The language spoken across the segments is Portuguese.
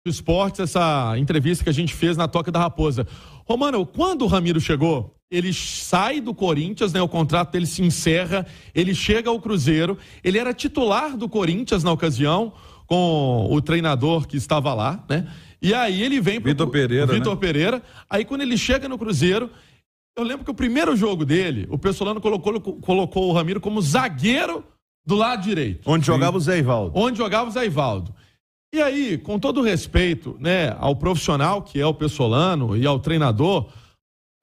Esportes, essa entrevista que a gente fez na Toca da Raposa. Romano, quando o Ramiro chegou, ele sai do Corinthians, né? O contrato dele se encerra, ele chega ao Cruzeiro, ele era titular do Corinthians na ocasião, com o treinador que estava lá, né? E aí ele vem pro Vitor Pereira, Vitor Pereira. Aí quando ele chega no Cruzeiro, eu lembro que o primeiro jogo dele, o Pessolano colocou o Ramiro como zagueiro do lado direito. Onde jogava o Zé Ivaldo. Onde jogava o Zé Ivaldo. E aí, com todo o respeito, né, ao profissional que é o Pessolano e ao treinador,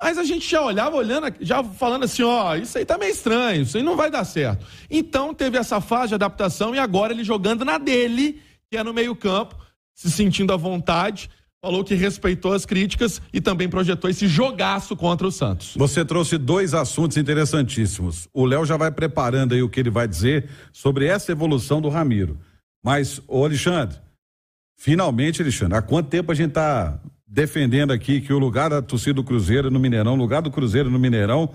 mas a gente já olhava, já falando assim, ó, isso aí tá meio estranho, isso aí não vai dar certo. Então teve essa fase de adaptação e agora ele jogando na dele, que é no meio-campo, se sentindo à vontade, falou que respeitou as críticas e também projetou esse jogaço contra o Santos. Você trouxe 2 assuntos interessantíssimos. O Léo já vai preparando aí o que ele vai dizer sobre essa evolução do Ramiro. Mas, ô Alexandre, finalmente, Alexandre, há quanto tempo a gente tá defendendo aqui que o lugar da torcida do Cruzeiro no Mineirão, o lugar do Cruzeiro no Mineirão,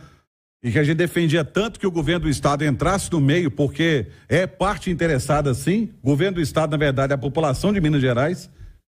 e que a gente defendia tanto que o governo do estado entrasse no meio, porque é parte interessada sim, o governo do estado, na verdade, é a população de Minas Gerais,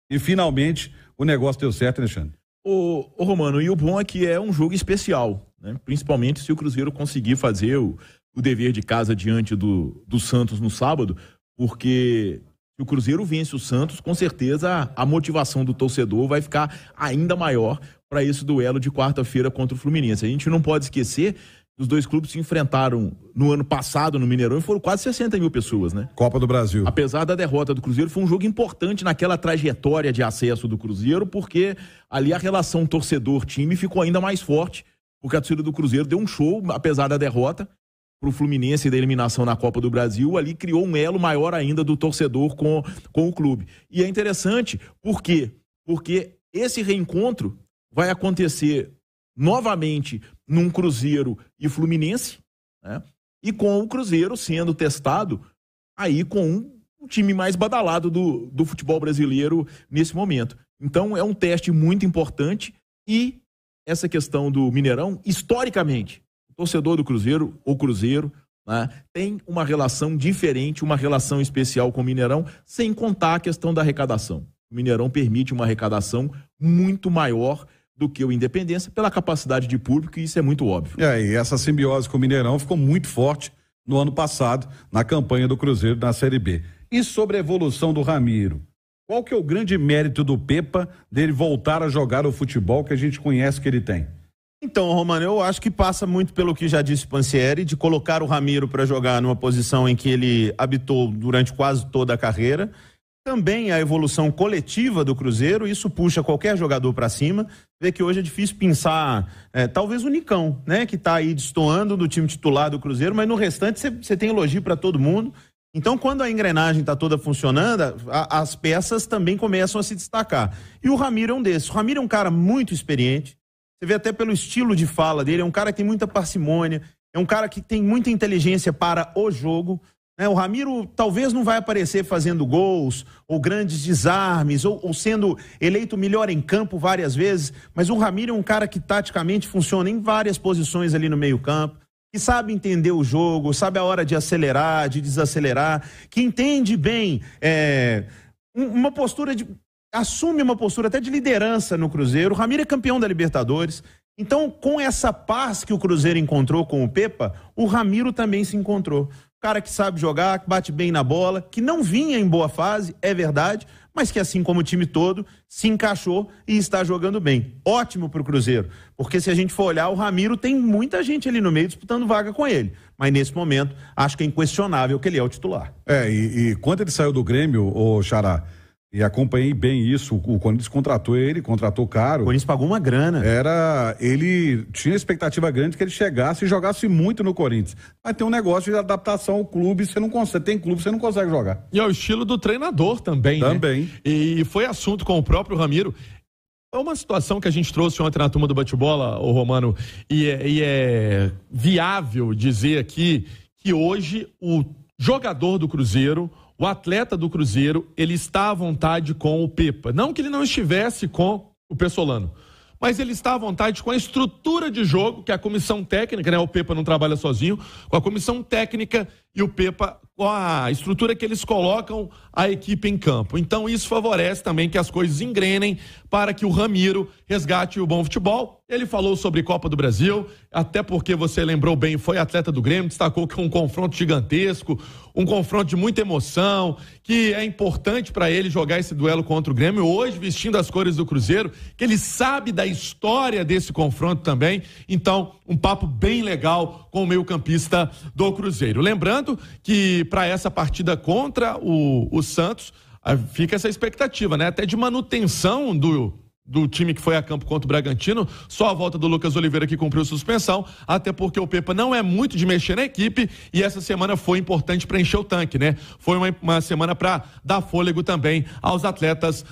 e finalmente o negócio deu certo, Alexandre. Ô Romano, e o bom é que é um jogo especial, né? Principalmente se o Cruzeiro conseguir fazer o dever de casa diante do Santos no sábado, porque se o Cruzeiro vence o Santos, com certeza a motivação do torcedor vai ficar ainda maior para esse duelo de quarta-feira contra o Fluminense. A gente não pode esquecer que os dois clubes se enfrentaram no ano passado no Mineirão e foram quase 60 mil pessoas, né? Copa do Brasil. Apesar da derrota do Cruzeiro, foi um jogo importante naquela trajetória de acesso do Cruzeiro, porque ali a relação torcedor-time ficou ainda mais forte, porque a torcida do Cruzeiro deu um show, apesar da derrota, pro Fluminense e da eliminação na Copa do Brasil, ali criou um elo maior ainda do torcedor com o clube. E é interessante, por quê? Porque esse reencontro vai acontecer novamente num Cruzeiro e Fluminense, né? E com o Cruzeiro sendo testado aí com um time mais badalado do futebol brasileiro nesse momento. Então é um teste muito importante e essa questão do Mineirão, historicamente, torcedor do Cruzeiro, o Cruzeiro, né, tem uma relação diferente, uma relação especial com o Mineirão, sem contar a questão da arrecadação. O Mineirão permite uma arrecadação muito maior do que o Independência, pela capacidade de público, e isso é muito óbvio. E essa simbiose com o Mineirão ficou muito forte no ano passado, na campanha do Cruzeiro na Série B. E sobre a evolução do Ramiro? Qual que é o grande mérito do Pepa dele voltar a jogar o futebol que a gente conhece que ele tem? Então, Romano, eu acho que passa muito pelo que já disse o Pansieri, de colocar o Ramiro para jogar numa posição em que ele habitou durante quase toda a carreira. Também a evolução coletiva do Cruzeiro, isso puxa qualquer jogador para cima. Vê que hoje é difícil pensar, talvez o Nicão, né, que está aí destoando do time titular do Cruzeiro, mas no restante você tem elogio para todo mundo. Então, quando a engrenagem está toda funcionando, as peças também começam a se destacar. E o Ramiro é um desses. O Ramiro é um cara muito experiente. Você vê até pelo estilo de fala dele, é um cara que tem muita parcimônia, é um cara que tem muita inteligência para o jogo, né? O Ramiro talvez não vai aparecer fazendo gols, ou grandes desarmes, ou sendo eleito melhor em campo várias vezes, mas o Ramiro é um cara que taticamente funciona em várias posições ali no meio campo, que sabe entender o jogo, sabe a hora de acelerar, de desacelerar, que entende bem uma postura assume uma postura até de liderança no Cruzeiro. O Ramiro é campeão da Libertadores. Então, com essa paz que o Cruzeiro encontrou com o Pepa, o Ramiro também se encontrou. Cara que sabe jogar, que bate bem na bola, que não vinha em boa fase, é verdade, mas que assim como o time todo, se encaixou e está jogando bem. Ótimo pro Cruzeiro, porque se a gente for olhar, o Ramiro tem muita gente ali no meio disputando vaga com ele. Mas nesse momento, acho que é inquestionável que ele é o titular. E quando ele saiu do Grêmio, ô Xará, e acompanhei bem isso, o Corinthians contratou ele, contratou caro. O Corinthians pagou uma grana. Ele tinha expectativa grande que ele chegasse e jogasse muito no Corinthians. Mas tem um negócio de adaptação ao clube, você não consegue, tem clube, você não consegue jogar. E é o estilo do treinador também, Também. Né? E foi assunto com o próprio Ramiro. É uma situação que a gente trouxe ontem na turma do bate-bola, ô Romano, e é viável dizer aqui que hoje o jogador do Cruzeiro, o atleta do Cruzeiro, ele está à vontade com o Pepa. Não que ele não estivesse com o Pessolano, mas ele está à vontade com a estrutura de jogo, que é a comissão técnica, né? O Pepa não trabalha sozinho, com a comissão técnica e o Pepa com a estrutura que eles colocam a equipe em campo. Então isso favorece também que as coisas engrenem para que o Ramiro resgate o bom futebol. Ele falou sobre Copa do Brasil, até porque você lembrou bem, foi atleta do Grêmio, destacou que é um confronto gigantesco, um confronto de muita emoção, que é importante para ele jogar esse duelo contra o Grêmio, hoje vestindo as cores do Cruzeiro, que ele sabe da história desse confronto também. Então, um papo bem legal com o meio-campista do Cruzeiro. Lembrando que para essa partida contra o Santos, fica essa expectativa, né? Até de manutenção do time que foi a campo contra o Bragantino, só a volta do Lucas Oliveira que cumpriu suspensão, até porque o Pepa não é muito de mexer na equipe e essa semana foi importante para encher o tanque, né? Foi uma semana para dar fôlego também aos atletas